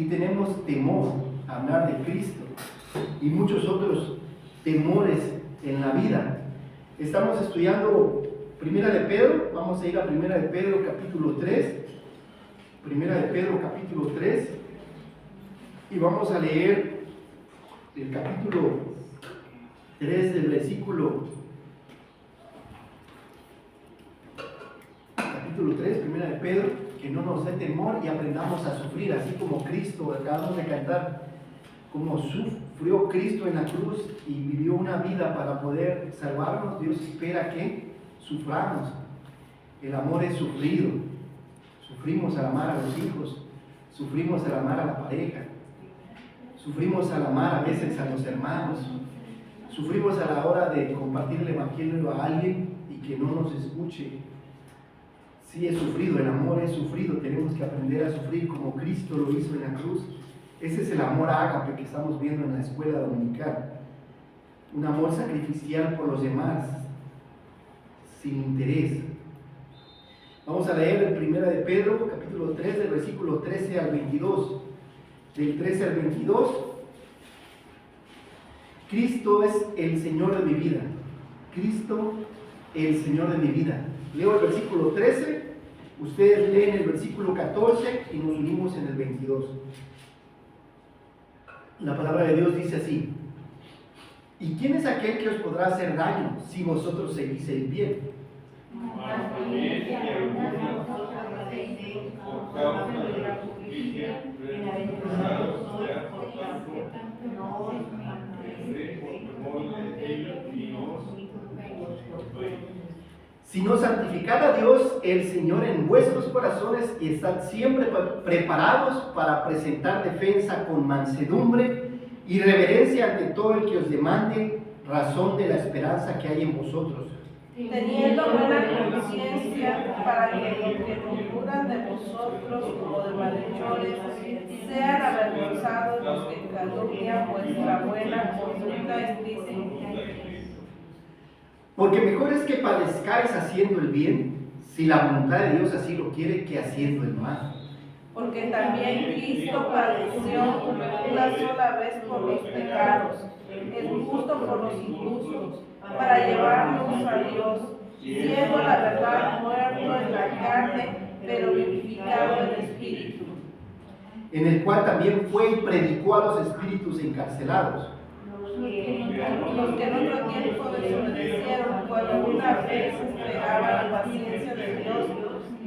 y tenemos temor a hablar de Cristo y muchos otros temores en la vida. Estamos estudiando Primera de Pedro, vamos a ir a Primera de Pedro capítulo 3, Primera de Pedro capítulo 3, y vamos a leer el capítulo 3 del versículo, capítulo 3, Primera de Pedro, que no nos dé temor y aprendamos a sufrir, así como Cristo, acabamos de cantar, como sufrió Cristo en la cruz y vivió una vida para poder salvarnos. Dios espera que suframos. El amor es sufrido. Sufrimos al amar a los hijos, sufrimos al amar a la pareja, sufrimos al amar a veces a los hermanos, sufrimos a la hora de compartir el evangelio a alguien y que no nos escuche. Sí, es sufrido, el amor es sufrido, tenemos que aprender a sufrir como Cristo lo hizo en la cruz. Ese es el amor ágape que estamos viendo en la escuela dominical, un amor sacrificial por los demás, sin interés. Vamos a leer en Primera de Pedro, capítulo 3, del versículo 13 al 22. Del 13 al 22, Cristo es el Señor de mi vida. Cristo, el Señor de mi vida. Leo el versículo 13, ustedes leen el versículo 14 y nos unimos en el 22. La palabra de Dios dice así: ¿y quién es aquel que os podrá hacer daño si vosotros seguís el bien? Sino santificad a Dios el Señor en vuestros corazones y estad siempre preparados para presentar defensa con mansedumbre y reverencia ante todo el que os demande razón de la esperanza que hay en vosotros. Teniendo buena conciencia, para que los que murmuran de vosotros como de malhechores sean avergonzados los que calumnian vuestra buena conducta, dicen. Porque mejor es que padezcáis haciendo el bien, si la voluntad de Dios así lo quiere, que haciendo el mal. Porque también Cristo padeció una sola vez por los pecados, el justo por los injustos, para llevarnos a Dios, siendo la verdad muerto en la carne, pero vivificado en espíritu. En el cual también fue y predicó a los espíritus encarcelados, Los que en otro tiempo desobedecieron cuando una vez esperaba la paciencia de Dios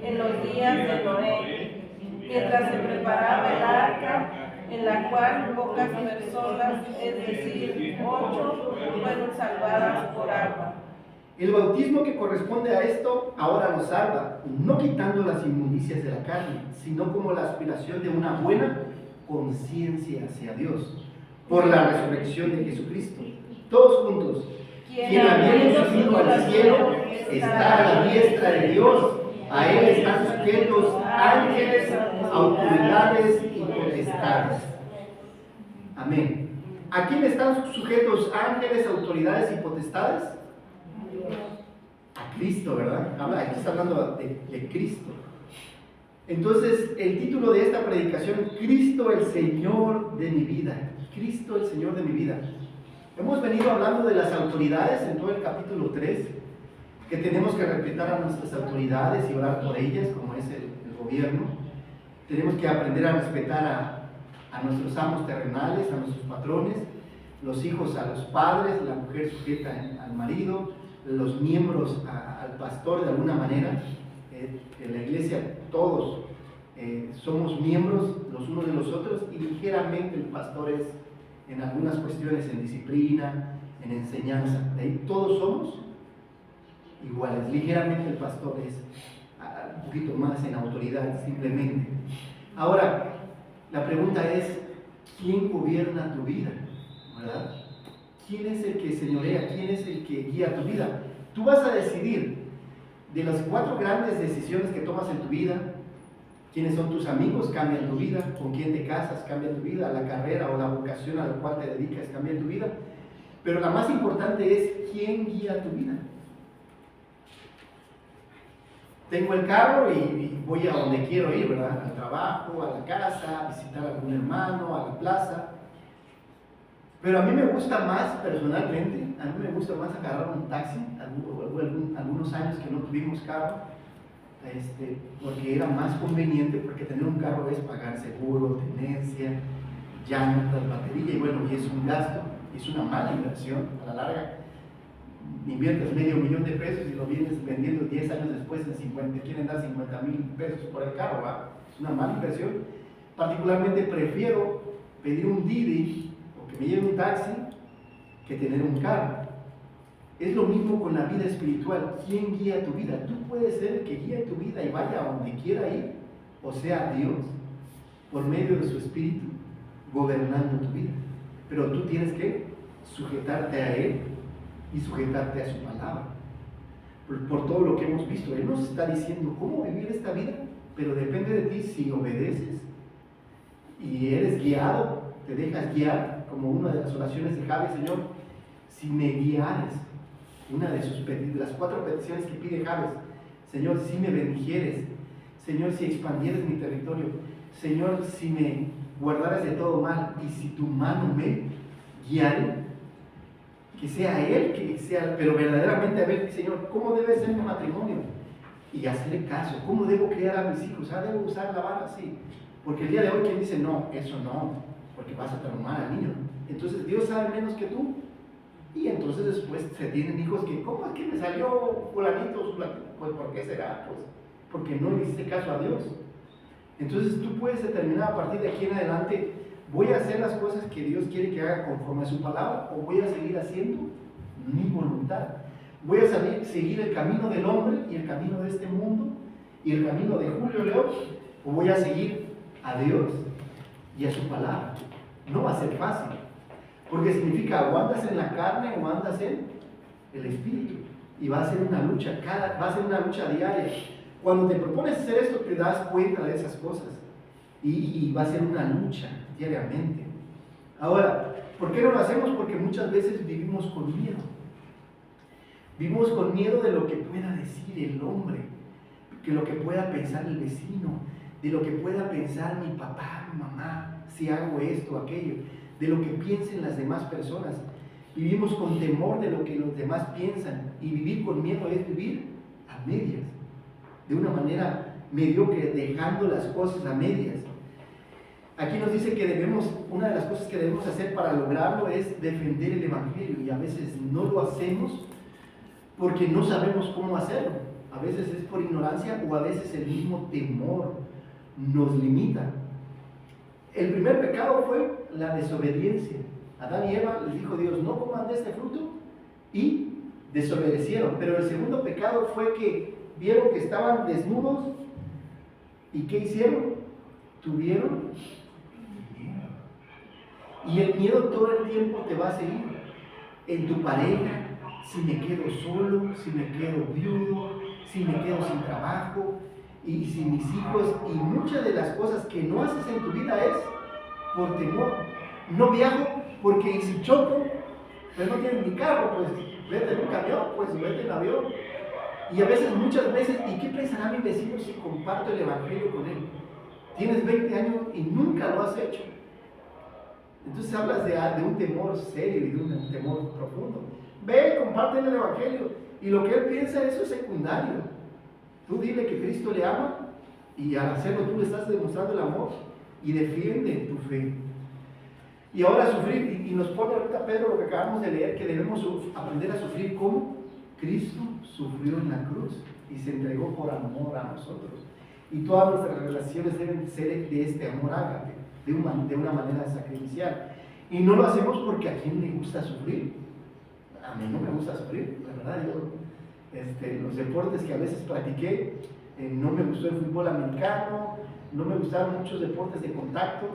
en los días de Noé, mientras se preparaba el arca, en la cual pocas personas, es decir, 8, fueron salvadas por agua. El bautismo que corresponde a esto ahora nos salva, no quitando las inmundicias de la carne, sino como la aspiración de una buena conciencia hacia Dios, por la resurrección de Jesucristo. Todos juntos, quien habiendo subido al cielo, está a la diestra de Dios, a Él están sujetos ángeles, autoridades y potestades. Amén. ¿A quién están sujetos ángeles, autoridades y potestades? A Cristo, ¿verdad? Aquí está hablando de Cristo. Entonces, el título de esta predicación: Cristo el Señor de mi vida. Cristo el Señor de mi vida. Hemos venido hablando de las autoridades en todo el capítulo 3, que tenemos que respetar a nuestras autoridades y orar por ellas, como es el gobierno. Tenemos que aprender a respetar a nuestros amos terrenales, a nuestros patrones, los hijos a los padres, la mujer sujeta al marido, los miembros al pastor de alguna manera. En la iglesia todos somos miembros los unos de los otros, y ligeramente el pastor es en algunas cuestiones en disciplina, en enseñanza. De ahí todos somos iguales. Ligeramente el pastor es un poquito más en autoridad, simplemente. Ahora, la pregunta es: ¿quién gobierna tu vida? ¿Verdad? ¿Quién es el que señorea? ¿Quién es el que guía tu vida? Tú vas a decidir de las 4 grandes decisiones que tomas en tu vida. ¿Quiénes son tus amigos? Cambian tu vida. ¿Con quién te casas? Cambia tu vida. La carrera o la vocación a la cual te dedicas cambia tu vida. Pero la más importante es: ¿quién guía tu vida? tengo el carro y voy a donde quiero ir, ¿verdad? Al trabajo, a la casa, a visitar a algún hermano, a la plaza. Pero a mí me gusta más, personalmente, a mí me gusta más agarrar un taxi. Algunos años que no tuvimos carro, porque era más conveniente, porque tener un carro es pagar seguro, tenencia, llantas, batería, y bueno, y es un gasto, es una mala inversión a la larga. Inviertes $500,000 de pesos y lo vienes vendiendo 10 años después en 50, quieren dar 50,000 pesos por el carro, ¿va? Es una mala inversión. Particularmente prefiero pedir un Didi o que me lleve un taxi que tener un carro. Es lo mismo con la vida espiritual. ¿Quién guía tu vida? Tú puedes ser el que guíe tu vida y vaya a donde quiera ir, o sea, Dios, por medio de su Espíritu, gobernando tu vida. Pero tú tienes que sujetarte a Él y sujetarte a su palabra. Por todo lo que hemos visto, Él nos está diciendo cómo vivir esta vida, pero depende de ti si obedeces y eres guiado, te dejas guiar, como una de las oraciones de Jabes: Señor, si me guiares. Una de las 4 peticiones que pide Jabes: Señor, si me bendijeres, Señor, si expandieres mi territorio, Señor, si me guardaras de todo mal, y si tu mano me guiare, que sea Él, que sea, pero verdaderamente a ver, Señor, ¿cómo debe ser mi matrimonio? Y hacerle caso. ¿Cómo debo criar a mis hijos? ¿Debo usar la vara? Sí. Porque el día de hoy, ¿quién dice no? Eso no, porque vas a traumar al niño. Entonces Dios sabe menos que tú. Y entonces después se tienen hijos que, ¿cómo es que me salió fulanito? Pues ¿por qué será? Pues porque no le hiciste caso a Dios. Entonces tú puedes determinar a partir de aquí en adelante: ¿voy a hacer las cosas que Dios quiere que haga conforme a su palabra, o voy a seguir haciendo mi voluntad? ¿Voy a seguir el camino del hombre y el camino de este mundo y el camino de Julio León, o voy a seguir a Dios y a su palabra? No va a ser fácil, porque significa o andas en la carne o andas en el Espíritu, y va a ser una lucha, va a ser una lucha diaria. Cuando te propones hacer esto, te das cuenta de esas cosas, y va a ser una lucha diariamente. Ahora, ¿por qué no lo hacemos? Porque muchas veces vivimos con miedo. Vivimos con miedo de lo que pueda decir el hombre, de lo que pueda pensar el vecino, de lo que pueda pensar mi papá, mi mamá, si hago esto o aquello, de lo que piensen las demás personas. Vivimos con temor de lo que los demás piensan, y vivir con miedo es vivir a medias, de una manera mediocre, dejando las cosas a medias. Aquí nos dice que una de las cosas que debemos hacer para lograrlo es defender el Evangelio, y a veces no lo hacemos porque no sabemos cómo hacerlo. A veces es por ignorancia, o a veces el mismo temor nos limita. El primer pecado fue la desobediencia. Adán y Eva les dijo Dios: no coman de este fruto, y desobedecieron. Pero el segundo pecado fue que vieron que estaban desnudos, ¿y qué hicieron? Tuvieron miedo. Y el miedo todo el tiempo te va a seguir. En tu pareja, si me quedo solo, si me quedo viudo, si me quedo sin trabajo, y si mis hijos, y muchas de las cosas que no haces en tu vida es por temor. No viajo porque si choco, pero no tienes ni carro, pues vete en un camión, pues vete en avión. Y a veces, muchas veces, ¿y qué pensará mi vecino si comparto el Evangelio con él? Tienes 20 años y nunca lo has hecho. Entonces hablas de un temor serio y de un temor profundo. Ve, comparte el Evangelio, y lo que él piensa, eso es secundario. Tú dile que Cristo le ama, y al hacerlo tú le estás demostrando el amor, y defiende tu fe. Y ahora sufrir, y nos pone ahorita Pedro lo que acabamos de leer, que debemos aprender a sufrir como Cristo sufrió en la cruz y se entregó por amor a nosotros. Y todas nuestras relaciones deben ser de este amor ágape, de una manera sacrificial. Y no lo hacemos porque a quién le gusta sufrir. A mí no me gusta sufrir, la verdad. Los deportes que a veces practiqué, no me gustó el fútbol americano, no me gustaban muchos deportes de contacto,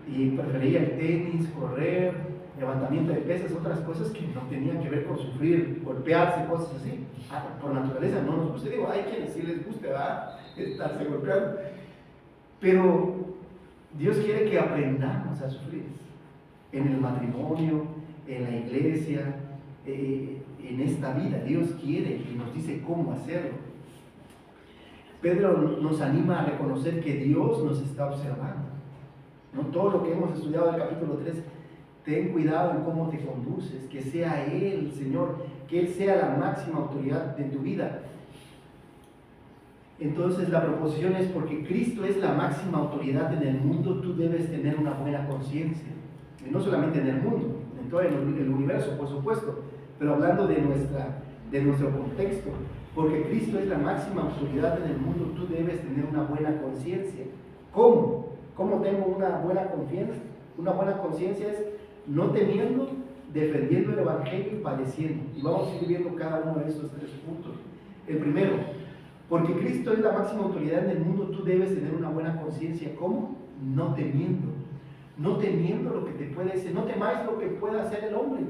y prefería el tenis, correr, levantamiento de pesas, otras cosas que no tenían que ver con sufrir, golpearse, cosas así. Por naturaleza no nos gusta. Digo, hay quienes sí les gusta, ¿verdad?, estarse golpeando. Pero Dios quiere que aprendamos a sufrir. En el matrimonio, en la iglesia, en esta vida, Dios quiere y nos dice cómo hacerlo. Pedro nos anima a reconocer que Dios nos está observando. No todo lo que hemos estudiado en el capítulo 3, ten cuidado en cómo te conduces, que sea Él, Señor, que Él sea la máxima autoridad de tu vida. Entonces la proposición es: porque Cristo es la máxima autoridad en el mundo, tú debes tener una buena conciencia. Y no solamente en el mundo, en todo el universo, por supuesto, pero hablando de nuestro contexto. Porque Cristo es la máxima autoridad en el mundo, tú debes tener una buena conciencia. ¿Cómo? ¿Cómo tengo una buena confianza? Una buena conciencia es no temiendo, defendiendo el Evangelio y padeciendo. Y vamos a ir viendo cada uno de esos 3 puntos. El primero: porque Cristo es la máxima autoridad en el mundo, tú debes tener una buena conciencia. ¿Cómo? No temiendo. No temiendo lo que te puede hacer. No temáis lo que pueda hacer el hombre,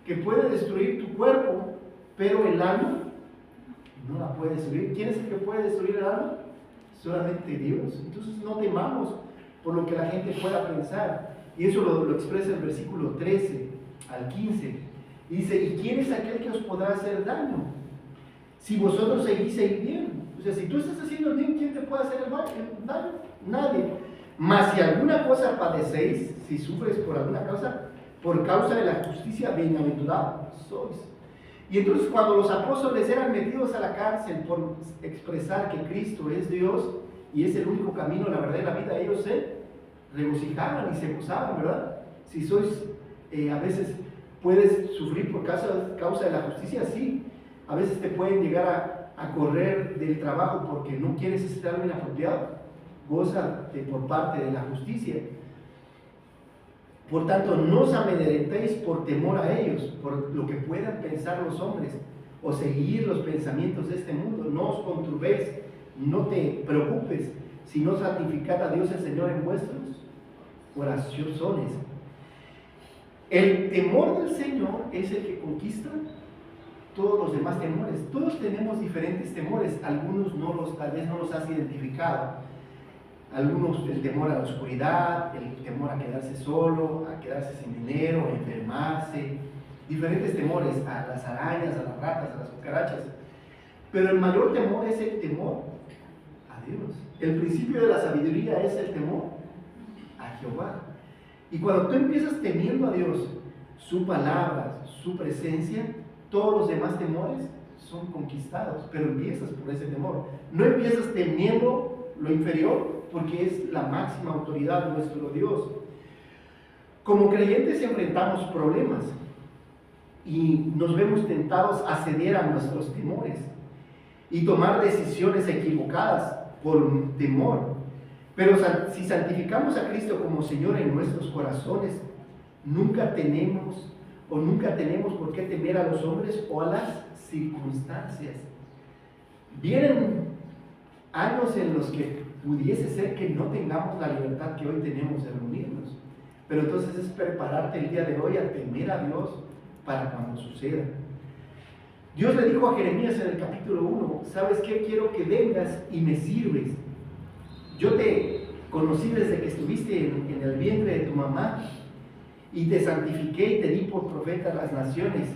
que puede destruir tu cuerpo, pero el alma no la puede destruir. ¿Quién es el que puede destruir el alma? Solamente Dios. Entonces no temamos por lo que la gente pueda pensar. Y eso lo expresa el versículo 13 al 15. Dice: ¿y quién es aquel que os podrá hacer daño si vosotros seguís bien? O sea, si tú estás haciendo el bien, ¿quién te puede hacer el daño? Nadie. Mas si alguna cosa padecéis, si sufres por alguna causa, por causa de la justicia, bienaventurados sois. Y entonces, cuando los apóstoles eran metidos a la cárcel por expresar que Cristo es Dios y es el único camino, la verdad y la vida, ellos se regocijaban y se gozaban, ¿verdad? Si sois, a veces puedes sufrir por causa de la justicia, sí. A veces te pueden llegar a correr del trabajo porque no quieres hacer algo inapropiado. Gózate por parte de la justicia. Por tanto, no os amedrentéis por temor a ellos, por lo que puedan pensar los hombres, o seguir los pensamientos de este mundo. No os conturbéis, no te preocupes, sino santificad a Dios el Señor en vuestros corazones. El temor del Señor es el que conquista todos los demás temores. Todos tenemos diferentes temores, algunos tal vez no los has identificado. Algunos el temor a la oscuridad, el temor a quedarse solo, a quedarse sin dinero, a enfermarse, diferentes temores, a las arañas, a las ratas, a las cucarachas. Pero el mayor temor es el temor a Dios. El principio de la sabiduría es el temor a Jehová. Y cuando tú empiezas temiendo a Dios, su palabra, su presencia, todos los demás temores son conquistados, pero empiezas por ese temor. No empiezas temiendo lo inferior, porque es la máxima autoridad de nuestro Dios. Como creyentes enfrentamos problemas y nos vemos tentados a ceder a nuestros temores y tomar decisiones equivocadas por temor. Pero si santificamos a Cristo como Señor en nuestros corazones, nunca tenemos por qué temer a los hombres o a las circunstancias. Vienen años en los que pudiese ser que no tengamos la libertad que hoy tenemos de reunirnos, pero entonces es prepararte el día de hoy a temer a Dios para cuando suceda. Dios le dijo a Jeremías en el capítulo 1: ¿sabes qué? Quiero que vengas y me sirves. Yo te conocí desde que estuviste en el vientre de tu mamá y te santifiqué y te di por profeta a las naciones.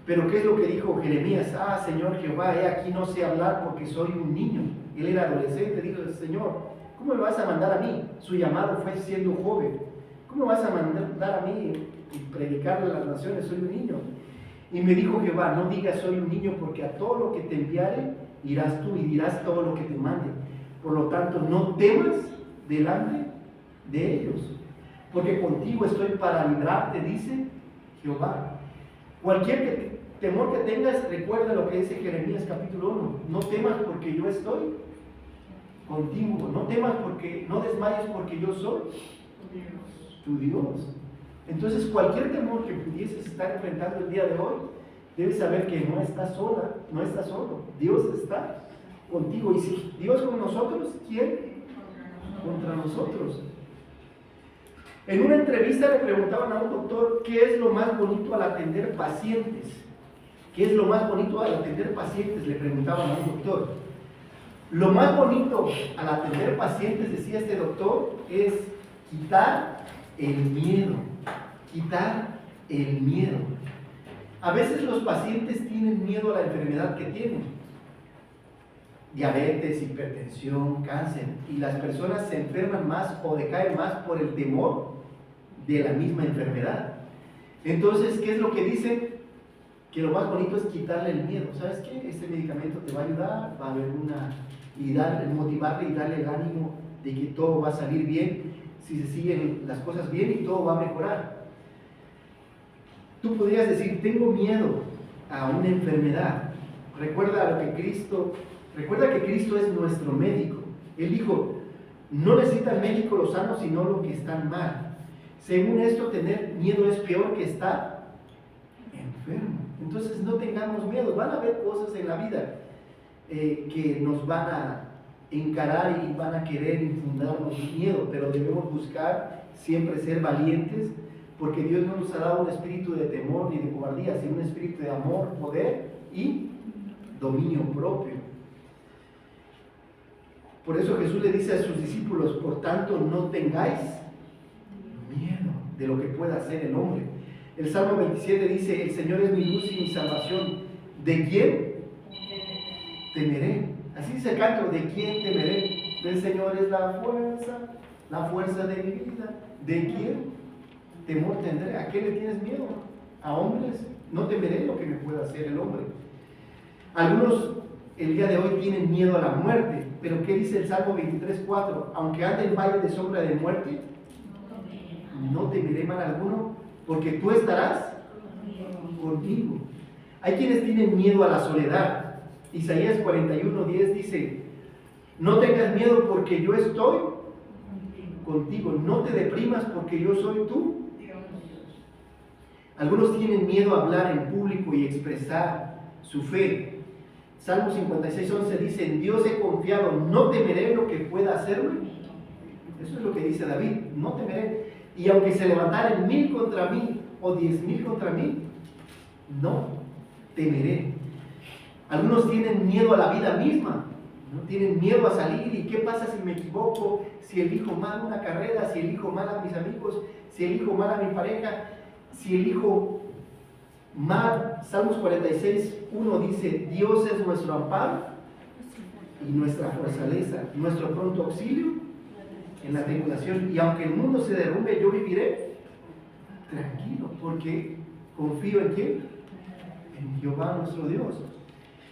Pero ¿qué es lo que dijo Jeremías? Ah, Señor Jehová, he aquí no sé hablar porque soy un niño. Él era adolescente. Dijo: Señor, ¿cómo me vas a mandar a mí? Su llamado fue siendo joven. ¿Cómo me vas a mandar a mí y predicarle a las naciones? Soy un niño. Y me dijo Jehová: no digas soy un niño, porque a todo lo que te enviare irás tú y dirás todo lo que te mande. Por lo tanto, no temas delante de ellos, porque contigo estoy para librarte, dice Jehová. Cualquier temor que tengas, recuerda lo que dice Jeremías capítulo 1: no temas porque yo estoy contigo, no desmayes porque yo soy tu Dios. Entonces, cualquier temor que pudieses estar enfrentando el día de hoy, debes saber que no estás sola, no estás solo. Dios está contigo. Y si Dios con nosotros, ¿quién contra nosotros? En una entrevista le preguntaban a un doctor qué es lo más bonito al atender pacientes. ¿Qué es lo más bonito al atender pacientes? Le preguntaban a un doctor. Lo más bonito al atender pacientes, decía este doctor, es quitar el miedo. Quitar el miedo. A veces los pacientes tienen miedo a la enfermedad que tienen. diabetes, hipertensión, cáncer, y las personas se enferman más o decaen más por el temor de la misma enfermedad. Entonces, ¿qué es lo que dice? Que lo más bonito es quitarle el miedo. ¿Sabes qué? Este medicamento te va a ayudar, va a haber motivarle y darle el ánimo de que todo va a salir bien, si se siguen las cosas bien y todo va a mejorar. Tú podrías decir, tengo miedo a una enfermedad. Recuerda que Cristo es nuestro médico. Él dijo, no necesita el médico los sanos, sino los que están mal. Según esto, tener miedo es peor que estar enfermo. Entonces no tengamos miedo. Van a haber cosas en la vida que nos van a encarar y van a querer infundarnos miedo, pero debemos buscar siempre ser valientes, porque Dios no nos ha dado un espíritu de temor ni de cobardía, sino un espíritu de amor, poder y dominio propio. Por eso Jesús le dice a sus discípulos, por tanto no tengáis miedo de lo que pueda hacer el hombre. El Salmo 27 dice, el Señor es mi luz y mi salvación, ¿de quién temeré? Así dice el canto, ¿de quién temeré? El Señor es la fuerza de mi vida. ¿De quién temor tendré? ¿A qué le tienes miedo? ¿A hombres? No temeré lo que me pueda hacer el hombre. Algunos el día de hoy tienen miedo a la muerte, pero ¿qué dice el Salmo 23:4? Aunque ande en valle de sombra de muerte, no temeré mal alguno, porque tú estarás conmigo. Hay quienes tienen miedo a la soledad. Isaías 41:10 dice, no tengas miedo porque yo estoy contigo, no te deprimas porque yo soy tú. Algunos tienen miedo a hablar en público y expresar su fe. Salmo 56:11 dice, en Dios he confiado, no temeré lo que pueda hacerme. Eso es lo que dice David, no temeré. Y aunque se levantaran 1000 contra mí o 10,000 contra mí, no temeré. Algunos tienen miedo a la vida misma, ¿no? Tienen miedo a salir. ¿Y qué pasa si me equivoco? Si elijo mal una carrera, si elijo mal a mis amigos, si elijo mal a mi pareja, si elijo mal. Salmos 46:1 dice, Dios es nuestro amparo y nuestra fortaleza, nuestro pronto auxilio en la tribulación. Y aunque el mundo se derrumbe, yo viviré tranquilo, porque confío en ¿quién? En Jehová nuestro Dios.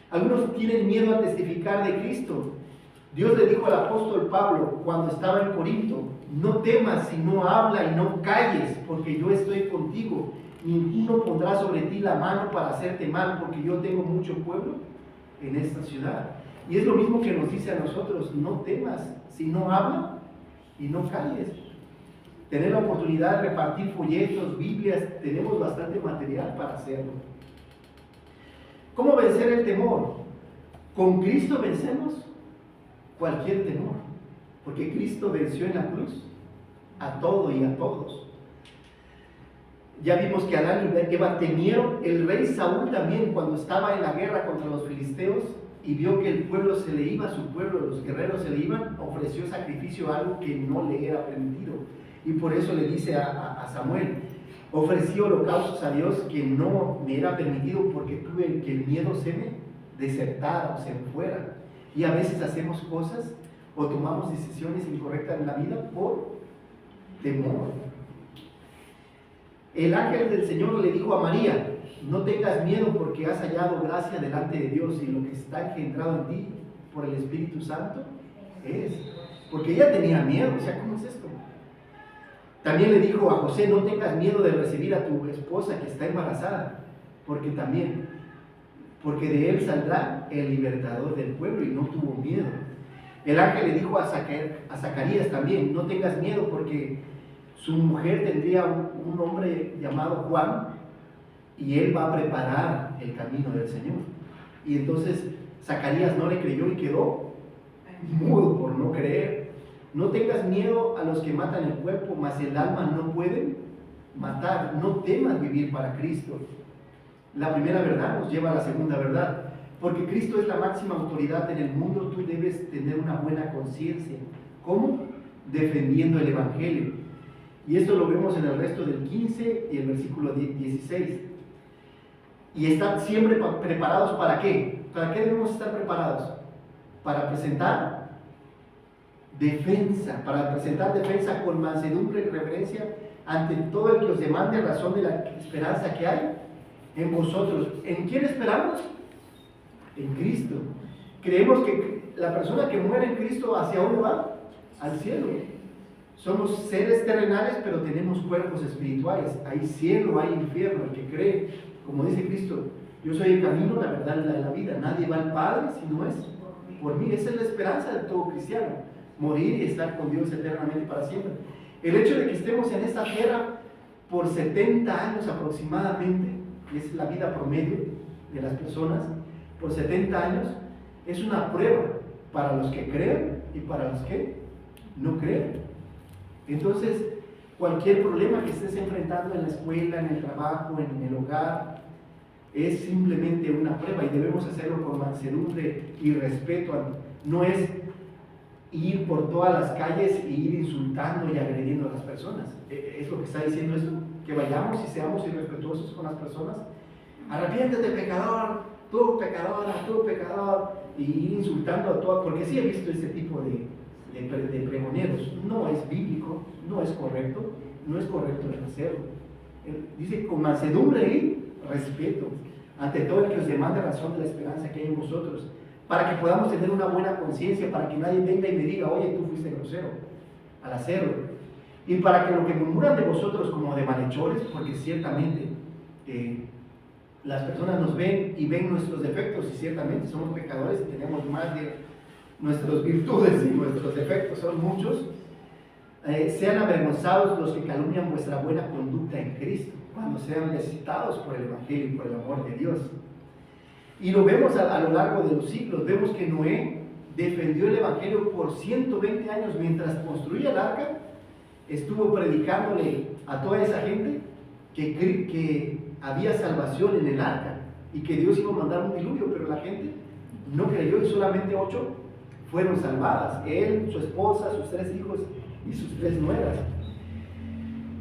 Algunos tienen miedo a testificar de Cristo. Dios le dijo al apóstol Pablo cuando estaba en Corinto, no temas, sino habla y no calles, porque yo estoy contigo. Ninguno pondrá sobre ti la mano para hacerte mal, porque yo tengo mucho pueblo en esta ciudad. Y es lo mismo que nos dice a nosotros, no temas, sino habla y no calles. Tener la oportunidad de repartir folletos, Biblias, tenemos bastante material para hacerlo. ¿Cómo vencer el temor? Con Cristo vencemos cualquier temor, porque Cristo venció en la cruz a todo y a todos. Ya vimos que Adán y Eva temieron. El rey Saúl también, cuando estaba en la guerra contra los filisteos y vio que el pueblo se le iba, su pueblo, los guerreros se le iban, ofreció sacrificio a algo que no le era permitido. Y por eso le dice a Samuel, ofrecí holocaustos a Dios que no me era permitido porque tuve que el miedo se me desertara o se me fuera. Y a veces hacemos cosas o tomamos decisiones incorrectas en la vida por temor. El ángel del Señor le dijo a María, no tengas miedo porque has hallado gracia delante de Dios y lo que está engendrado en ti por el Espíritu Santo es. Porque ella tenía miedo, o sea, ¿cómo es esto? También le dijo a José, no tengas miedo de recibir a tu esposa que está embarazada, porque de él saldrá el libertador del pueblo, y no tuvo miedo. El ángel le dijo a Zacarías también, no tengas miedo porque su mujer tendría un hombre llamado Juan, y él va a preparar el camino del Señor. Y entonces Zacarías no le creyó y quedó mudo por no creer. No tengas miedo a los que matan el cuerpo, mas el alma no pueden matar. No temas vivir para Cristo. La primera verdad nos lleva a la segunda verdad. Porque Cristo es la máxima autoridad en el mundo, tú debes tener una buena conciencia. ¿Cómo? Defendiendo el Evangelio. Y esto lo vemos en el resto del 15 y el versículo 16. Y están siempre preparados ¿para qué? ¿Para qué debemos estar preparados? para presentar defensa con mansedumbre y reverencia ante todo el que os demande razón de la esperanza que hay en vosotros. ¿En quién esperamos? En Cristo. Creemos que la persona que muere en Cristo, ¿hacia dónde va? Al cielo. Somos seres terrenales, pero tenemos cuerpos espirituales. Hay cielo, hay infierno. El que cree, como dice Cristo, yo soy el camino, la verdad y la vida. Nadie va al Padre si no es por mí. Esa es la esperanza de todo cristiano. Morir y estar con Dios eternamente para siempre. El hecho de que estemos en esta tierra por 70 años aproximadamente, que es la vida promedio de las personas, por 70 años, es una prueba para los que creen y para los que no creen. Entonces, cualquier problema que estés enfrentando en la escuela, en el trabajo, en el hogar, es simplemente una prueba y debemos hacerlo con mansedumbre y respeto. No es ir por todas las calles e ir insultando y agrediendo a las personas. Es lo que está diciendo esto, que vayamos y seamos irrespetuosos con las personas. Arrepiéntete, pecador, tú pecadora, tú pecador, y ir insultando a todas, porque sí he visto ese tipo de pregoneros. No es bíblico, no es correcto el hacerlo. Dice con mansedumbre y respeto ante todo el que os demande razón de la esperanza que hay en vosotros, para que podamos tener una buena conciencia, para que nadie venga y me diga, oye, tú fuiste grosero al hacerlo, y para que lo que murmuran de vosotros como de malhechores, porque ciertamente las personas nos ven y ven nuestros defectos, y ciertamente somos pecadores y tenemos más de nuestras virtudes y nuestros defectos son muchos. Sean avergonzados los que calumnian vuestra buena conducta en Cristo, cuando sean necesitados por el Evangelio y por el amor de Dios. Y lo vemos a lo largo de los siglos. Vemos que Noé defendió el Evangelio por 120 años mientras construía el arca. Estuvo predicándole a toda esa gente que había salvación en el arca y que Dios iba a mandar un diluvio, pero la gente no creyó y solamente 8 fueron salvadas. Él, su esposa, sus 3 hijos y sus 3 nueras.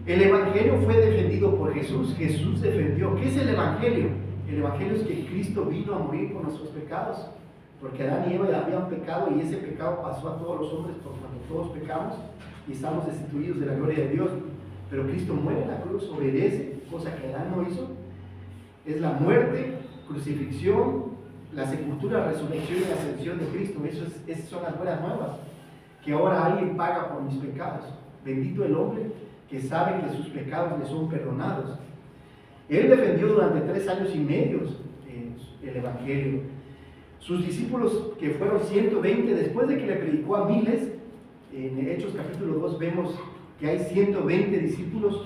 El Evangelio fue defendido por Jesús. Jesús defendió. ¿Qué es el Evangelio? El Evangelio es que Cristo vino a morir por nuestros pecados, porque Adán y Eva ya habían pecado y ese pecado pasó a todos los hombres por cuando todos pecamos y estamos destituidos de la gloria de Dios. Pero Cristo muere en la cruz, obedece, cosa que Adán no hizo. Es la muerte, crucifixión, la sepultura, resurrección y ascensión de Cristo. Esas son las buenas nuevas, que ahora alguien paga por mis pecados. Bendito el hombre que sabe que sus pecados le son perdonados. Él defendió durante 3 años y medio el Evangelio. Sus discípulos, que fueron 120, después de que le predicó a miles, en Hechos capítulo 2 vemos que hay 120 discípulos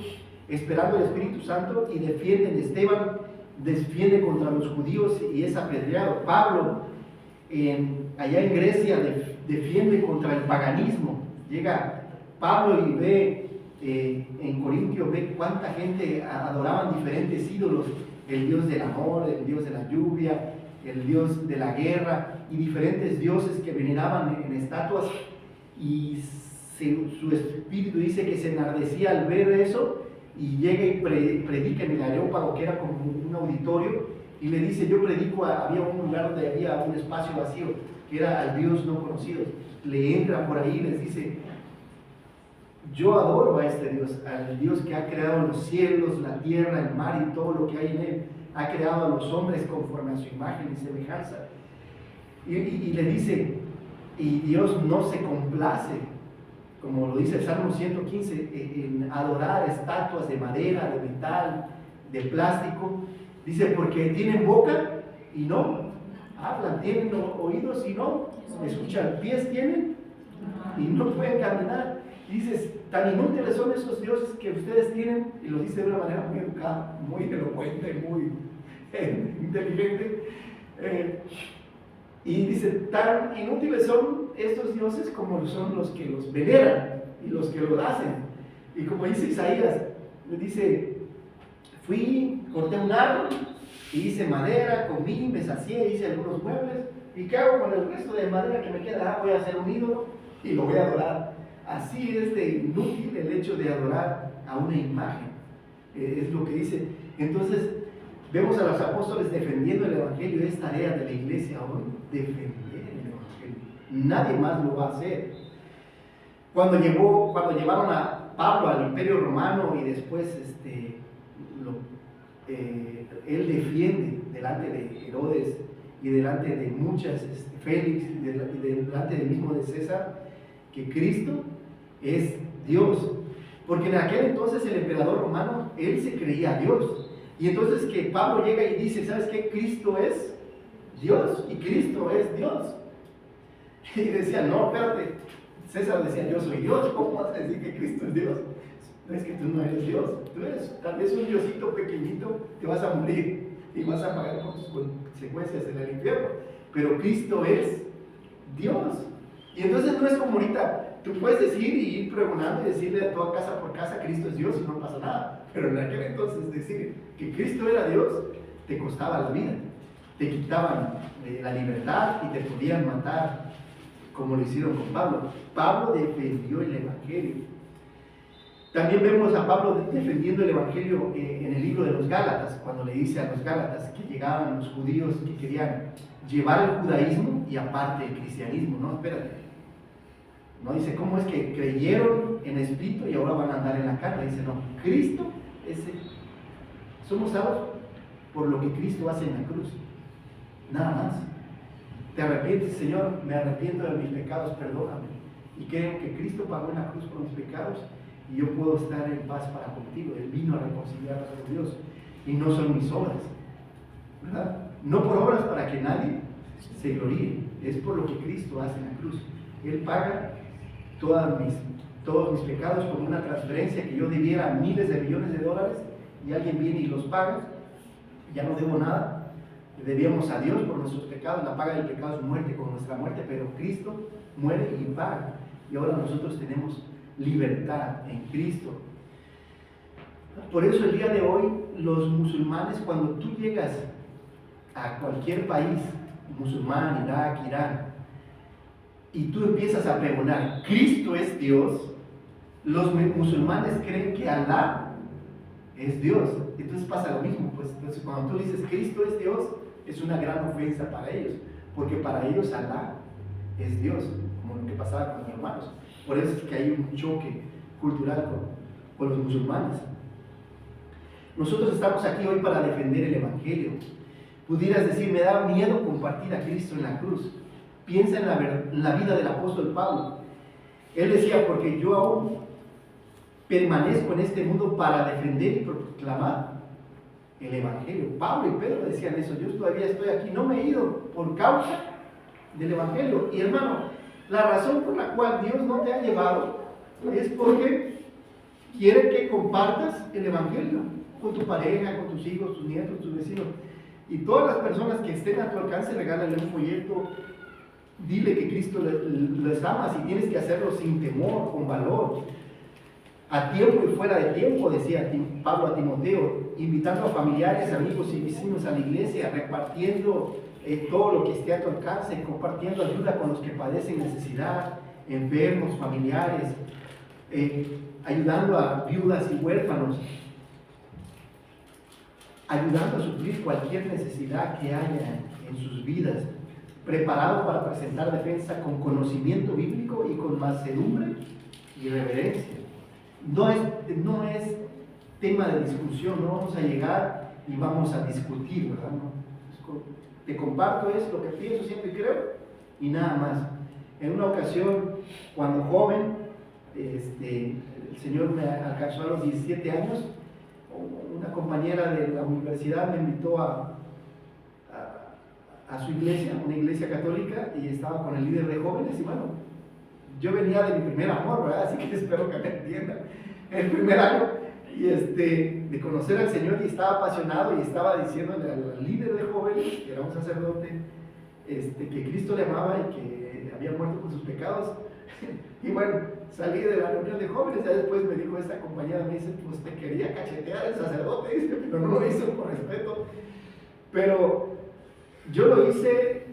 esperando el Espíritu Santo y defienden. Esteban defiende contra los judíos y es apedreado. Pablo, allá en Grecia, defiende contra el paganismo. Llega Pablo y ve en Corintio, ve cuánta gente adoraban diferentes ídolos, el Dios del amor, el Dios de la lluvia, el Dios de la guerra y diferentes dioses que veneraban en estatuas, y su espíritu dice que se enardecía al ver eso y llega y predica en el Areópago, que era como un auditorio, y le dice, yo predico, había un lugar donde había un espacio vacío que era al Dios no conocido. Le entra por ahí y les dice, yo adoro a este Dios, al Dios que ha creado los cielos, la tierra, el mar y todo lo que hay en él. Ha creado a los hombres conforme a su imagen y semejanza. Y le dice, y Dios no se complace, como lo dice el Salmo 115, en adorar estatuas de madera, de metal, de plástico. Dice, porque tienen boca y no hablan, tienen oídos y no escuchan, pies tienen y no pueden caminar. Dices, tan inútiles son esos dioses que ustedes tienen, y lo dice de una manera muy educada, muy elocuente, muy inteligente. Y dice, tan inútiles son estos dioses como son los que los veneran y los que los hacen. Y como dice Isaías, le dice, fui, corté un árbol, y hice madera, comí, me sacié, hice algunos muebles, y ¿qué hago con el resto de madera que me queda? Voy a hacer un ídolo y lo voy a adorar. Así es de inútil el hecho de adorar a una imagen. Es lo que dice. Entonces, vemos a los apóstoles defendiendo el Evangelio. Es tarea de la iglesia hoy defender el Evangelio. nadie más lo va a hacer. Cuando llevaron a Pablo al Imperio Romano y después él defiende delante de Herodes y delante de muchas, Félix, y delante del mismo de César, que Cristo es Dios. Porque en aquel entonces el emperador romano, él se creía Dios. Y entonces que Pablo llega y dice, ¿sabes qué? Cristo es Dios y Cristo es Dios. Y decía, no, espérate, César decía, yo soy Dios, ¿cómo vas a decir que Cristo es Dios? No, es que tú no eres Dios, tú eres tal vez un diosito pequeñito, te vas a morir y vas a pagar con tus consecuencias en el infierno. Pero Cristo es Dios. Y entonces no es como ahorita, tú puedes decir y ir pregonando y decirle a toda casa por casa, Cristo es Dios y no pasa nada. Pero en aquel entonces decir que Cristo era Dios, te costaba la vida. Te quitaban la libertad y te podían matar, como lo hicieron con Pablo. Pablo defendió el Evangelio. También vemos a Pablo defendiendo el Evangelio en el libro de los Gálatas, cuando le dice a los Gálatas que llegaban los judíos que querían llevar el judaísmo y aparte el cristianismo. No, espérate. No dice, ¿cómo es que creyeron en espíritu y ahora van a andar en la carne? Dice, no, Cristo somos salvos por lo que Cristo hace en la cruz. Nada más. Te arrepientes, Señor, me arrepiento de mis pecados, perdóname. Y creo que Cristo pagó en la cruz por mis pecados y yo puedo estar en paz para contigo. Él vino a reconciliarnos con Dios y no son mis obras, ¿verdad? No por obras para que nadie se gloríe, es por lo que Cristo hace en la cruz. Él paga todos mis pecados con una transferencia que yo debiera miles de millones de dólares y alguien viene y los paga, ya no debo nada. Debíamos a Dios por nuestros pecados, la paga del pecado es muerte con nuestra muerte, pero Cristo muere y paga. Y ahora nosotros tenemos libertad en Cristo. Por eso el día de hoy los musulmanes, cuando tú llegas a cualquier país, musulmán, Irak, Irán, y tú empiezas a pregonar, Cristo es Dios, los musulmanes creen que Alá es Dios. Entonces pasa lo mismo, pues entonces cuando tú dices Cristo es Dios, es una gran ofensa para ellos, porque para ellos Alá es Dios, como lo que pasaba con los hermanos. Por eso es que hay un choque cultural con los musulmanes. Nosotros estamos aquí hoy para defender el Evangelio. Pudieras decir, me da miedo compartir a Cristo en la cruz. Piensa en la vida del apóstol Pablo. Él decía, porque yo aún permanezco en este mundo para defender y proclamar el Evangelio. Pablo y Pedro decían eso, yo todavía estoy aquí, no me he ido por causa del Evangelio. Y hermano, la razón por la cual Dios no te ha llevado es porque quiere que compartas el Evangelio con tu pareja, con tus hijos, tus nietos, tus vecinos. Y todas las personas que estén a tu alcance, regálale un folleto, dile que Cristo les ama, si tienes que hacerlo sin temor, con valor, a tiempo y fuera de tiempo, decía Pablo a Timoteo, invitando a familiares, amigos y vecinos a la iglesia, repartiendo todo lo que esté a tu alcance, compartiendo ayuda con los que padecen necesidad, enfermos, familiares, ayudando a viudas y huérfanos, ayudando a suplir cualquier necesidad que haya en sus vidas, preparado para presentar defensa con conocimiento bíblico y con mansedumbre y reverencia. No es tema de discusión, no vamos a llegar y vamos a discutir, ¿verdad? No. Te comparto esto, lo que pienso, siempre creo, y nada más. En una ocasión, cuando joven, el Señor me alcanzó a los 17 años, una compañera de la universidad me invitó a su iglesia, una iglesia católica, y estaba con el líder de jóvenes, y bueno, yo venía de mi primer amor, ¿verdad? Así que espero que me entiendan. El primer año, y de conocer al Señor, y estaba apasionado, y estaba diciéndole al líder de jóvenes, que era un sacerdote, que Cristo le amaba y que había muerto por sus pecados. Y bueno, salí de la reunión de jóvenes, ya después me dijo esta compañera, me dice, pues te quería cachetear el sacerdote, dice, pero no lo hizo por respeto. Pero yo lo hice,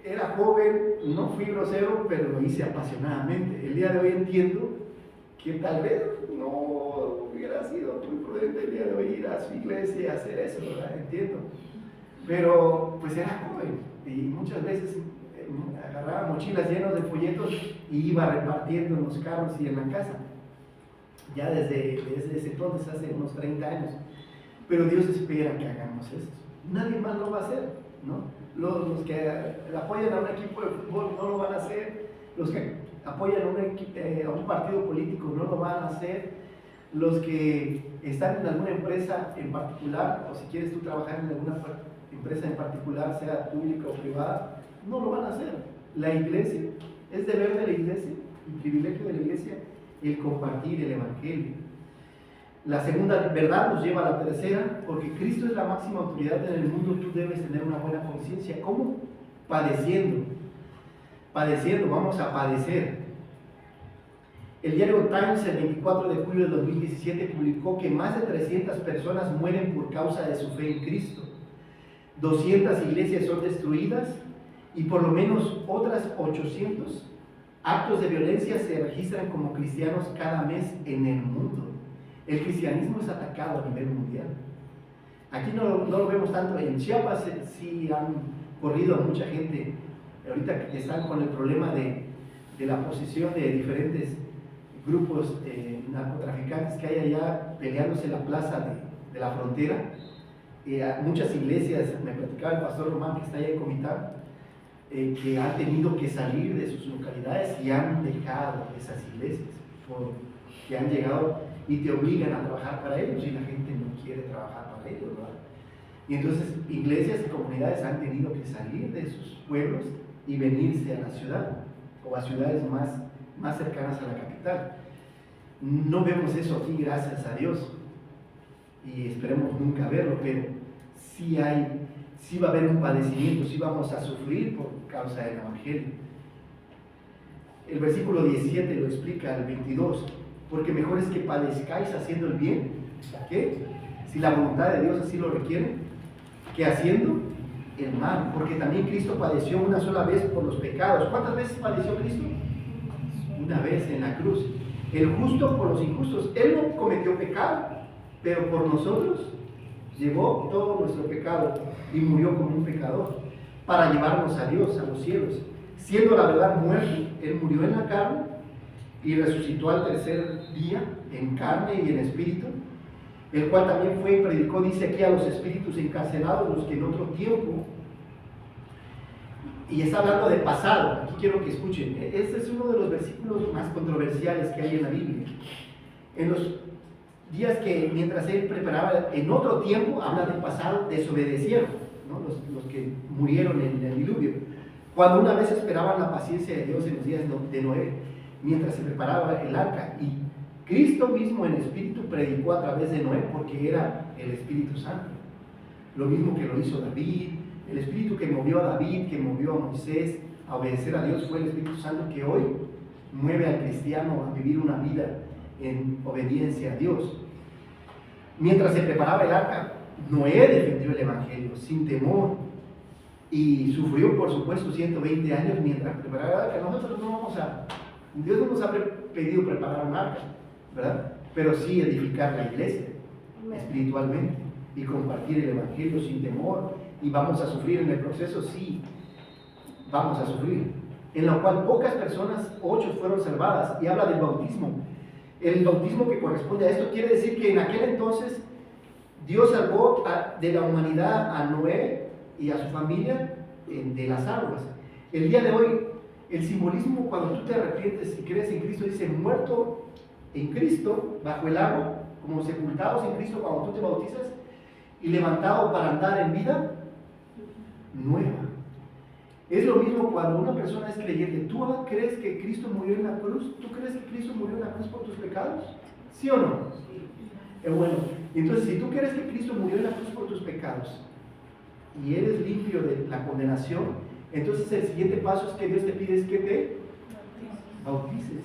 era joven, no fui grosero, pero lo hice apasionadamente. El día de hoy entiendo que tal vez no hubiera sido muy prudente el día de hoy ir a su iglesia y hacer eso, ¿verdad? Entiendo. Pero pues era joven y muchas veces agarraba mochilas llenas de folletos y iba repartiendo en los carros y en la casa. Ya desde ese entonces, hace unos 30 años. Pero Dios espera que hagamos esto. Nadie más lo va a hacer, ¿no? Los que apoyan a un equipo de fútbol no lo van a hacer. Los que apoyan a un partido político no lo van a hacer. Los que están en alguna empresa en particular, o si quieres tú trabajar en alguna empresa en particular, sea pública o privada, no lo van a hacer. La iglesia, es deber de la iglesia, el privilegio de la iglesia, el compartir el evangelio. La segunda verdad nos lleva a la tercera, porque Cristo es la máxima autoridad en el mundo. Tú debes tener una buena conciencia. ¿Cómo? Padeciendo, vamos a padecer. El diario Times, el 24 de julio de 2017, publicó que más de 300 personas mueren por causa de su fe en Cristo. 200 iglesias son destruidas y por lo menos otras 800 actos de violencia se registran como cristianos cada mes en el mundo. El cristianismo es atacado a nivel mundial. Aquí no lo vemos tanto. En Chiapas sí han corrido a mucha gente. Ahorita que están con el problema de la posesión de diferentes grupos narcotraficantes que hay allá peleándose en la plaza de la frontera. Muchas iglesias, me platicaba el pastor Román que está allá en Comitán, que han tenido que salir de sus localidades y han dejado esas iglesias porque han llegado y te obligan a trabajar para ellos y la gente no quiere trabajar para ellos, ¿verdad? Y entonces iglesias y comunidades han tenido que salir de sus pueblos y venirse a la ciudad o a ciudades más cercanas a la capital. No vemos eso aquí, gracias a Dios, y esperemos nunca verlo, pero sí va a haber un padecimiento, sí vamos a sufrir por causa del evangelio. El versículo 17 lo explica, el 22, porque mejor es que padezcáis haciendo el bien, ¿qué? Si la voluntad de Dios así lo requiere, que haciendo el mal, porque también Cristo padeció una sola vez por los pecados. ¿Cuántas veces padeció Cristo? Una vez en la cruz. El justo por los injustos. Él no cometió pecado, pero por nosotros llevó todo nuestro pecado y murió como un pecador para llevarnos a Dios, a los cielos. Siendo la verdad muerto, Él murió en la carne y resucitó al tercer día en carne y en espíritu, el cual también fue y predicó, dice aquí, a los espíritus encarcelados, los que en otro tiempo, y está hablando de pasado. Aquí quiero que escuchen, este es uno de los versículos más controversiales que hay en la Biblia. En los días que mientras él preparaba, en otro tiempo, habla del pasado, desobedecieron, ¿no? los que murieron en el diluvio, cuando una vez esperaban la paciencia de Dios en los días de Noé, mientras se preparaba el arca, y Cristo mismo en espíritu predicó a través de Noé, porque era el Espíritu Santo. Lo mismo que lo hizo David. El Espíritu que movió a David, que movió a Moisés a obedecer a Dios, fue el Espíritu Santo que hoy mueve al cristiano a vivir una vida en obediencia a Dios. Mientras se preparaba el arca, Noé defendió el Evangelio sin temor y sufrió, por supuesto, 120 años mientras preparaba el arca. Nosotros Dios no nos ha pedido preparar un arca, ¿verdad? Pero sí edificar la iglesia espiritualmente y compartir el Evangelio sin temor. Y vamos a sufrir en el proceso, sí, vamos a sufrir. En lo cual pocas personas, 8 fueron salvadas, y habla del bautismo. El bautismo que corresponde a esto quiere decir que en aquel entonces Dios salvó de la humanidad a Noé y a su familia de las aguas. El día de hoy, el simbolismo, cuando tú te arrepientes y crees en Cristo, dice muerto en Cristo bajo el agua, como sepultados en Cristo cuando tú te bautizas, y levantado para andar en vida nueva. Es lo mismo cuando una persona es creyente. ¿Tú crees que Cristo murió en la cruz? ¿Tú crees que Cristo murió en la cruz por tus pecados? ¿Sí o no? Bueno, entonces si tú crees que Cristo murió en la cruz por tus pecados y eres limpio de la condenación, entonces el siguiente paso es que Dios te pide es que te bautices,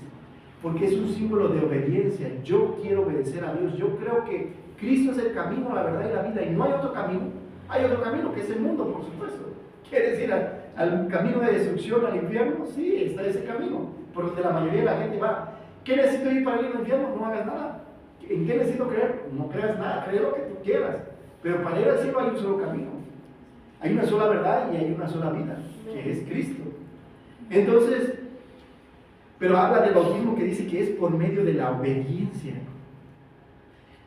porque es un símbolo de obediencia. Yo quiero obedecer a Dios. Yo creo que Cristo es el camino, la verdad y la vida, y no hay otro camino. Hay otro camino que es el mundo, por supuesto. ¿Quiere decir al camino de destrucción, al infierno? Sí, está ese camino, por donde la mayoría de la gente va. ¿Qué necesito ir para ir al infierno? No hagas nada. ¿En qué necesito creer? No creas nada, cree lo que tú quieras. Pero para ir al cielo hay un solo camino. Hay una sola verdad y hay una sola vida, que es Cristo. Entonces, pero habla del bautismo que dice que es por medio de la obediencia.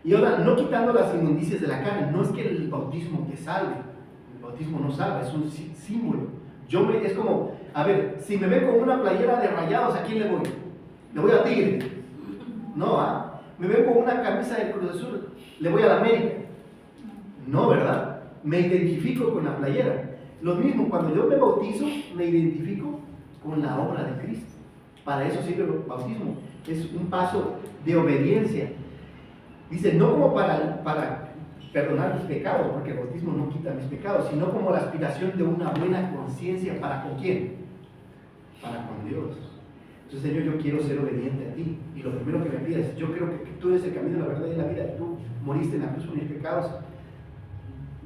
Y ahora, no quitando las inmundicias de la carne, no es que el bautismo te salve, el bautismo no salva, es un símbolo. Es como, a ver, si me ven con una playera de Rayados, ¿a quién le voy? Le voy a Tigre. No, ¿ah? Me ven con una camisa del Cruz Azul, le voy a la América. No, ¿verdad? Me identifico con la playera. Lo mismo, cuando yo me bautizo, me identifico con la obra de Cristo. Para eso sirve el bautismo. Es un paso de obediencia. Dice, no como para perdonar mis pecados, porque el bautismo no quita mis pecados, sino como la aspiración de una buena conciencia. ¿Para con quién? Para con Dios. Entonces, Señor, yo quiero ser obediente a ti. Y lo primero que me pides, yo creo que tú eres el camino, la verdad y la vida. Tú moriste en la cruz por mis pecados.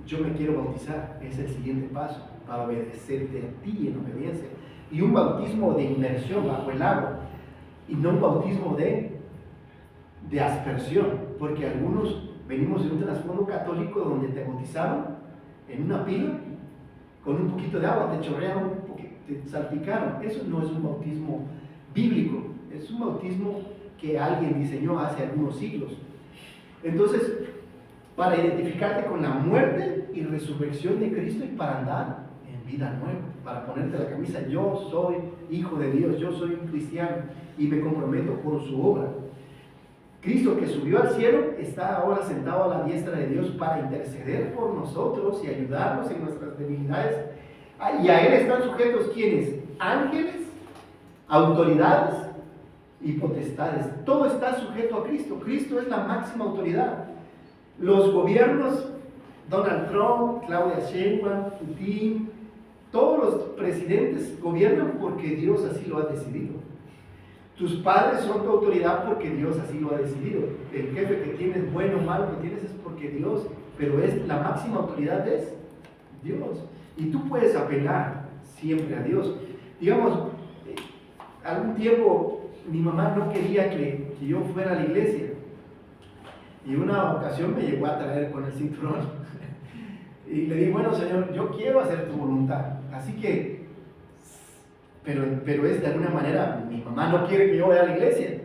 Yo me quiero bautizar. Es el siguiente paso para obedecerte a ti en obediencia. Y un bautismo de inmersión bajo el agua. Y no un bautismo de aspersión. Porque algunos venimos de un trasfondo católico donde te bautizaron en una pila con un poquito de agua, te chorrearon un poquito, te salpicaron. Eso no es un bautismo bíblico, es un bautismo que alguien diseñó hace algunos siglos. Entonces, para identificarte con la muerte y resurrección de Cristo y para andar en vida nueva, para ponerte la camisa, yo soy hijo de Dios, yo soy un cristiano y me comprometo con su obra. Cristo, que subió al cielo, está ahora sentado a la diestra de Dios para interceder por nosotros y ayudarnos en nuestras debilidades. Y a Él están sujetos, ¿quiénes? Ángeles, autoridades y potestades. Todo está sujeto a Cristo. Cristo es la máxima autoridad. Los gobiernos, Donald Trump, Claudia Sheinbaum, Putin, todos los presidentes gobiernan porque Dios así lo ha decidido. Tus padres son tu autoridad porque Dios así lo ha decidido. El jefe que tienes, bueno o malo que tienes, es porque Dios, pero la máxima autoridad es Dios. Y tú puedes apelar siempre a Dios. Digamos, algún tiempo mi mamá no quería que yo fuera a la iglesia. Y una ocasión me llegó a traer con el cinturón. Y le dije, bueno, Señor, yo quiero hacer tu voluntad. Así que pero es de alguna manera, mi mamá no quiere que yo vaya a la iglesia,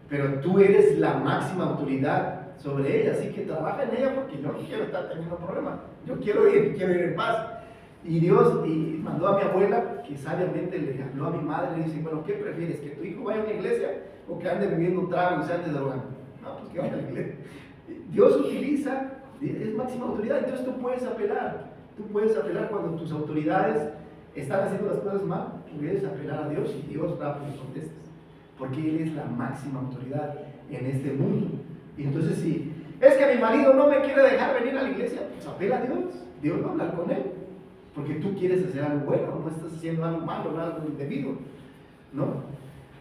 pero tú eres la máxima autoridad sobre ella, así que trabaja en ella porque yo no quiero estar teniendo problemas, yo quiero ir en paz. Y Dios mandó a mi abuela, que sabiamente le habló a mi madre, y le dice, bueno, ¿qué prefieres? ¿Que tu hijo vaya a una iglesia o que ande bebiendo un trago y se ande drogando? No, pues que vaya a la iglesia. Dios utiliza, es máxima autoridad, entonces tú puedes apelar cuando tus autoridades están haciendo las cosas mal, puedes apelar a Dios y Dios rápido contestas, porque Él es la máxima autoridad en este mundo. Y entonces, si es que mi marido no me quiere dejar venir a la iglesia, pues apela a Dios, Dios va a hablar con él, porque tú quieres hacer algo bueno, no estás haciendo algo malo, algo indebido, ¿no?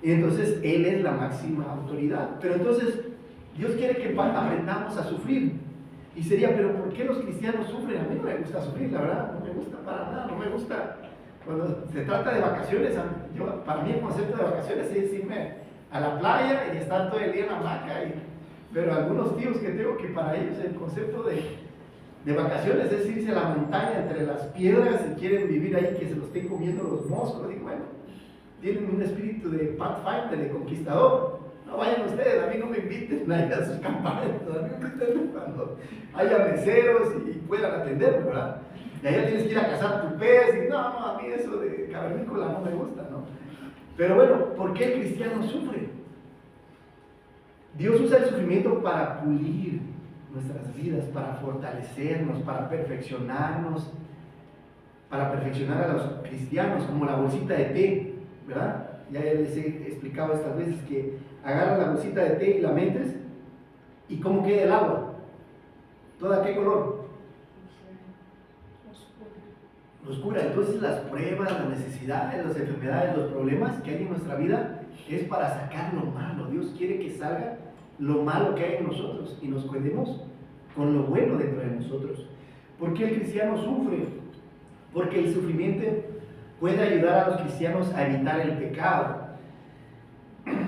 Y entonces Él es la máxima autoridad. Pero entonces Dios quiere que aprendamos a sufrir. Y sería, pero ¿por qué los cristianos sufren? A mí no me gusta sufrir, la verdad, no me gusta para nada, no me gusta. Cuando se trata de vacaciones, para mí el concepto de vacaciones es irme a la playa y estar todo el día en la hamaca. Pero algunos tíos que tengo que para ellos el concepto de vacaciones es irse a la montaña entre las piedras y quieren vivir ahí que se los estén comiendo los moscos. Y bueno, tienen un espíritu de Pathfinder, de conquistador. No vayan ustedes, a mí no me inviten a sus campamentos, a mí me inviten cuando haya meseros y puedan atender, ¿verdad? Y allá tienes que ir a cazar tu pez, y no, a mí eso de cavernícola no me gusta, ¿no? Pero bueno, ¿por qué el cristiano sufre? Dios usa el sufrimiento para pulir nuestras vidas, para fortalecernos, para perfeccionarnos, para perfeccionar a los cristianos, como la bolsita de té, ¿verdad? Ya les he explicado estas veces que agarras la bolsita de té y la metes, ¿y cómo queda el agua? ¿Toda qué color? Oscura. Entonces las pruebas, las necesidades, las enfermedades, los problemas que hay en nuestra vida es para sacar lo malo. Dios quiere que salga lo malo que hay en nosotros y nos quedemos con lo bueno dentro de nosotros. ¿Por qué el cristiano sufre? Porque el sufrimiento puede ayudar a los cristianos a evitar el pecado.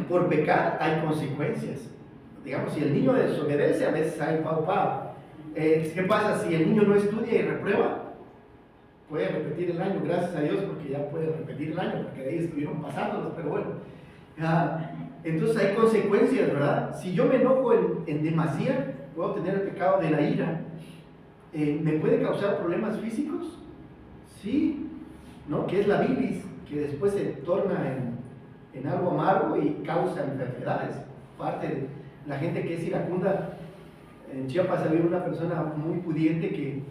Por pecar hay consecuencias. Digamos, si el niño desobedece, a veces hay pau. ¿Qué pasa si el niño no estudia y reprueba? puede repetir el año, gracias a Dios, porque ya puede repetir el año, porque de ahí estuvieron pasándolos, pero bueno. Entonces hay consecuencias, ¿verdad? Si yo me enojo en demasía, puedo tener el pecado de la ira. ¿Me puede causar problemas físicos? Sí, ¿no? Que es la bilis, que después se torna en algo amargo y causa enfermedades. Parte de la gente que es iracunda, en Chiapas había una persona muy pudiente que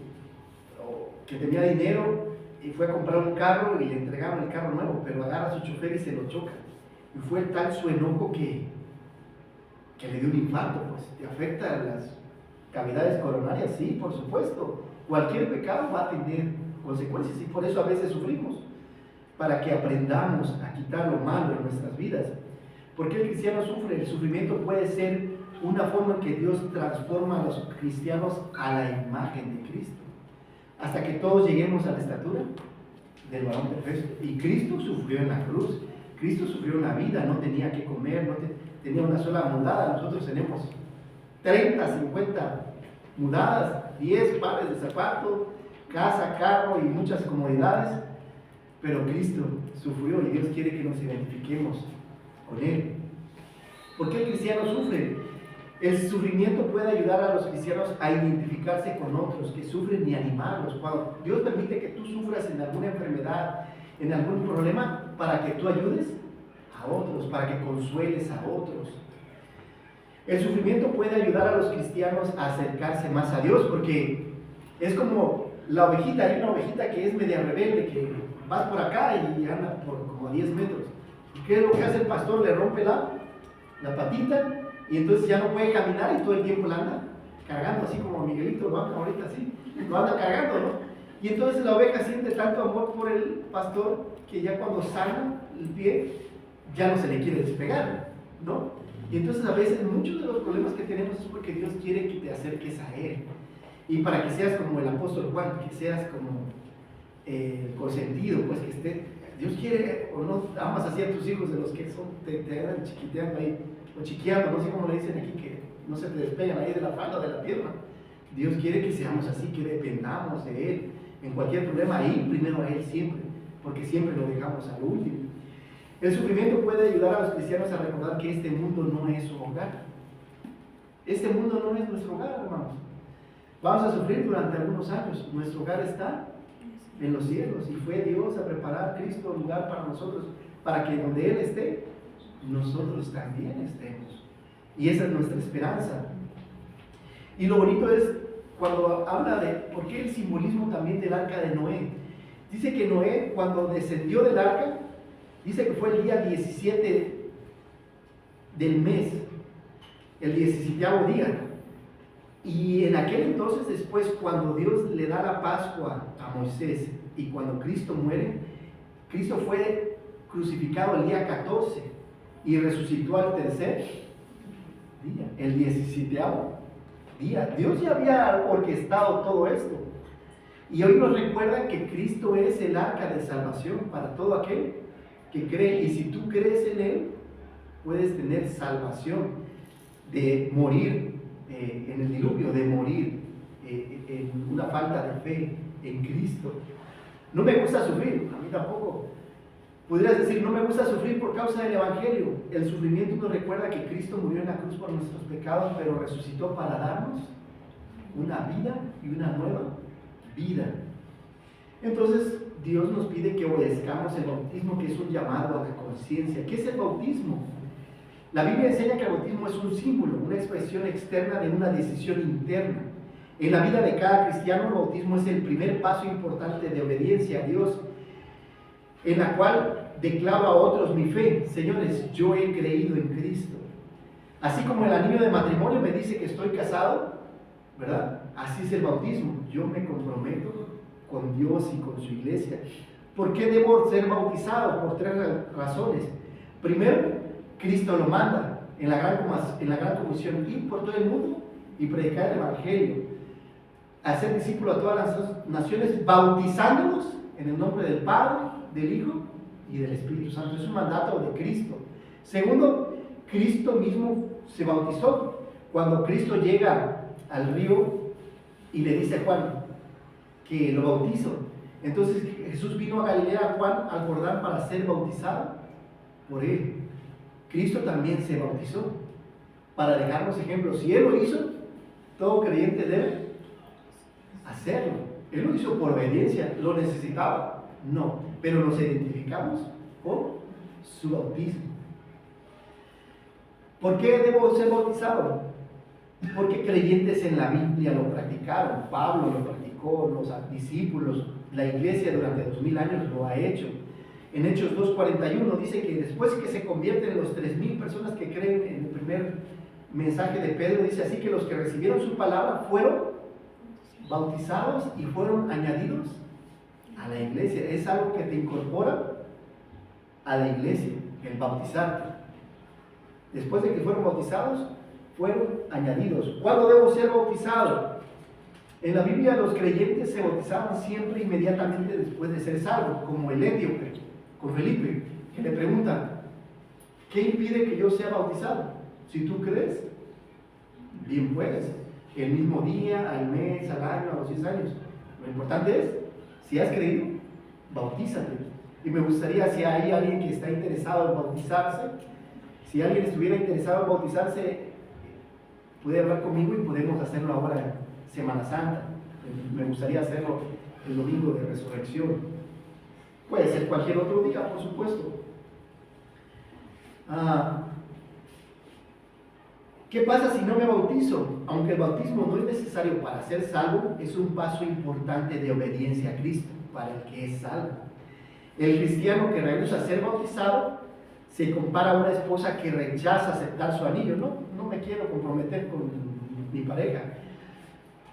tenía dinero y fue a comprar un carro y le entregaron el carro nuevo, pero agarra a su chofer y se lo choca. Y fue tal su enojo que le dio un infarto, pues, te afecta a las cavidades coronarias, sí, por supuesto. Cualquier pecado va a tener consecuencias y por eso a veces sufrimos, para que aprendamos a quitar lo malo en nuestras vidas. ¿Por qué el cristiano sufre? El sufrimiento puede ser una forma en que Dios transforma a los cristianos a la imagen de Cristo, hasta que todos lleguemos a la estatura del varón perfecto. Y Cristo sufrió en la cruz, Cristo sufrió en la vida, no tenía que comer, tenía una sola mudada. Nosotros tenemos 30, 50 mudadas, 10 pares de zapatos, casa, carro y muchas comodidades, pero Cristo sufrió y Dios quiere que nos identifiquemos con Él. ¿Por qué el cristiano sufre? El sufrimiento puede ayudar a los cristianos a identificarse con otros que sufren y animarlos. Cuando Dios permite que tú sufras en alguna enfermedad, en algún problema, para que tú ayudes a otros, para que consueles a otros. El sufrimiento puede ayudar a los cristianos a acercarse más a Dios, porque es como la ovejita. Hay una ovejita que es media rebelde, que vas por acá y anda por como a 10 metros. ¿Qué es lo que hace el pastor? Le rompe la patita y entonces ya no puede caminar y todo el tiempo la anda cargando, así como Miguelito lo anda ahorita así, lo anda cargando, ¿no? Y entonces la oveja siente tanto amor por el pastor que ya cuando sana el pie ya no se le quiere despegar, ¿no? Y entonces a veces muchos de los problemas que tenemos es porque Dios quiere que te acerques a Él, y para que seas como el apóstol Juan, que seas como consentido, pues que esté. Dios quiere, o no amas así a tus hijos, de los que te andan chiquiteando ahí, o chiqueando, no sé cómo le dicen aquí, que no se te despegan ahí de la falda, de la pierna. Dios quiere que seamos así, que dependamos de Él en cualquier problema, ahí primero a Él siempre, porque siempre lo dejamos al último. El sufrimiento puede ayudar a los cristianos a recordar que este mundo no es su hogar. Este mundo no es nuestro hogar, hermanos. Vamos a sufrir durante algunos años. Nuestro hogar está en los cielos y fue Dios a preparar Cristo un lugar para nosotros, para que donde Él esté, nosotros también estemos. Y esa es nuestra esperanza. Y lo bonito es cuando habla de por qué el simbolismo también del arca de Noé. Dice que Noé, cuando descendió del arca, dice que fue el día 17 del mes, el 17º día. Y en aquel entonces, después, cuando Dios le da la Pascua a Moisés y cuando Cristo muere, Cristo fue crucificado el día 14 y resucitó al tercer día, el 17º día. Dios ya había orquestado todo esto. Y hoy nos recuerda que Cristo es el arca de salvación para todo aquel que cree. Y si tú crees en Él, puedes tener salvación de morir en el diluvio, de morir en una falta de fe en Cristo. No me gusta sufrir, a mí tampoco. Podrías decir, no me gusta sufrir por causa del Evangelio. El sufrimiento nos recuerda que Cristo murió en la cruz por nuestros pecados, pero resucitó para darnos una vida y una nueva vida. Entonces, Dios nos pide que obedezcamos el bautismo, que es un llamado a la conciencia. ¿Qué es el bautismo? La Biblia enseña que el bautismo es un símbolo, una expresión externa de una decisión interna. En la vida de cada cristiano, el bautismo es el primer paso importante de obediencia a Dios, en la cual declaro a otros mi fe. Señores, yo he creído en Cristo. Así como el anillo de matrimonio me dice que estoy casado, ¿verdad? Así es el bautismo. Yo me comprometo con Dios y con su iglesia. ¿Por qué debo ser bautizado? Por 3 razones. Primero, Cristo lo manda en la gran comisión: ir por todo el mundo y predicar el Evangelio, hacer discípulos a todas las naciones, bautizándolos en el nombre del Padre, del Hijo y del Espíritu Santo. Es un mandato de Cristo. Segundo, Cristo mismo se bautizó. Cuando Cristo llega al río y le dice a Juan que lo bautizo, Entonces Jesús vino a Galilea, a Juan, al Jordán, para ser bautizado por él. Cristo también se bautizó para dejarnos ejemplos. Si Él lo hizo, todo creyente debe hacerlo. Él lo hizo por obediencia. ¿Lo necesitaba? No. Pero nos identificamos con su bautismo. ¿Por qué debo ser bautizado? Porque creyentes en la Biblia lo practicaron. Pablo lo practicó, los discípulos, la iglesia durante 2000 años lo ha hecho. En Hechos 2:41 dice que después que se convierten en los 3000 personas que creen en el primer mensaje de Pedro, dice así que los que recibieron su palabra fueron bautizados y fueron añadidos a la iglesia. Es algo que te incorpora a la iglesia, el bautizarte. Después de que fueron bautizados, fueron añadidos. ¿Cuándo debo ser bautizado? En la Biblia los creyentes se bautizaban siempre inmediatamente después de ser salvos, como el etíope con Felipe, que le preguntan, ¿qué impide que yo sea bautizado? Si tú crees, bien puedes, el mismo día, al mes, al año, a los 10 años. Lo importante es, si has creído, bautízate. Y me gustaría, si hay alguien que está interesado en bautizarse, si alguien estuviera interesado en bautizarse, puede hablar conmigo y podemos hacerlo ahora en Semana Santa. Me gustaría hacerlo el domingo de resurrección. Puede ser cualquier otro día, por supuesto. ¿Qué pasa si no me bautizo? Aunque el bautismo no es necesario para ser salvo, es un paso importante de obediencia a Cristo para el que es salvo. El cristiano que rehúsa ser bautizado se compara a una esposa que rechaza aceptar su anillo. No me quiero comprometer con mi pareja.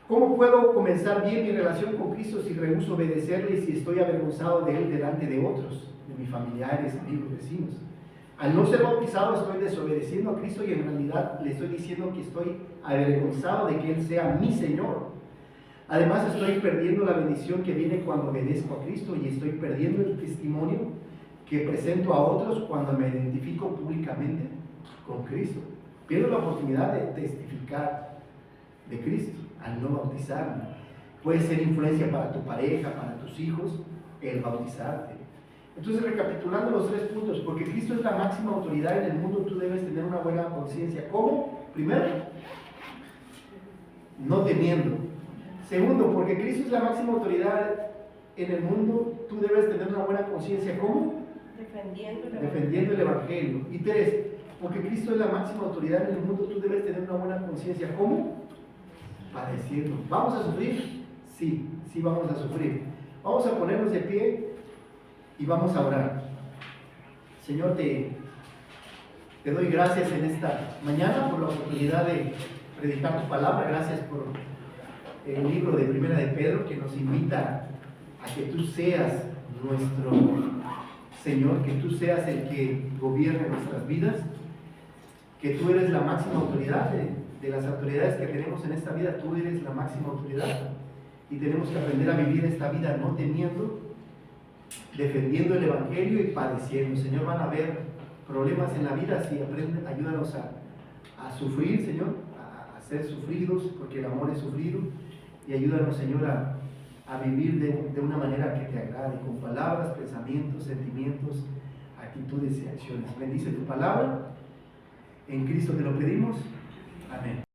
¿Cómo puedo comenzar bien mi relación con Cristo si rehúso obedecerle y si estoy avergonzado de Él delante de otros, de mis familiares, amigos, vecinos? Al no ser bautizado estoy desobedeciendo a Cristo y en realidad le estoy diciendo que estoy avergonzado de que Él sea mi Señor. Además estoy perdiendo la bendición que viene cuando obedezco a Cristo y estoy perdiendo el testimonio que presento a otros cuando me identifico públicamente con Cristo. Pierdo la oportunidad de testificar de Cristo al no bautizarme. Puede ser influencia para tu pareja, para tus hijos, el bautizarte. Entonces, recapitulando los 3 puntos, porque Cristo es la máxima autoridad en el mundo, tú debes tener una buena conciencia. ¿Cómo? Primero, no temiendo. Segundo, porque Cristo es la máxima autoridad en el mundo, tú debes tener una buena conciencia. ¿Cómo? Defendiendo el Evangelio. Y 3, porque Cristo es la máxima autoridad en el mundo, tú debes tener una buena conciencia. ¿Cómo? Padeciendo. ¿Vamos a sufrir? Sí vamos a sufrir. Vamos a ponernos de pie y vamos a orar. Señor, te doy gracias en esta mañana por la oportunidad de predicar tu palabra. Gracias por el libro de Primera de Pedro que nos invita a que tú seas nuestro Señor, que tú seas el que gobierne nuestras vidas, que tú eres la máxima autoridad de las autoridades que tenemos en esta vida. Tú eres la máxima autoridad y tenemos que aprender a vivir esta vida no temiendo, defendiendo el Evangelio y padeciendo. Señor, van a haber problemas en la vida, si aprenden, ayúdanos a sufrir, Señor, a ser sufridos, porque el amor es sufrido, y ayúdanos, Señor, a vivir de una manera que te agrade, con palabras, pensamientos, sentimientos, actitudes y acciones. Bendice tu palabra, en Cristo te lo pedimos.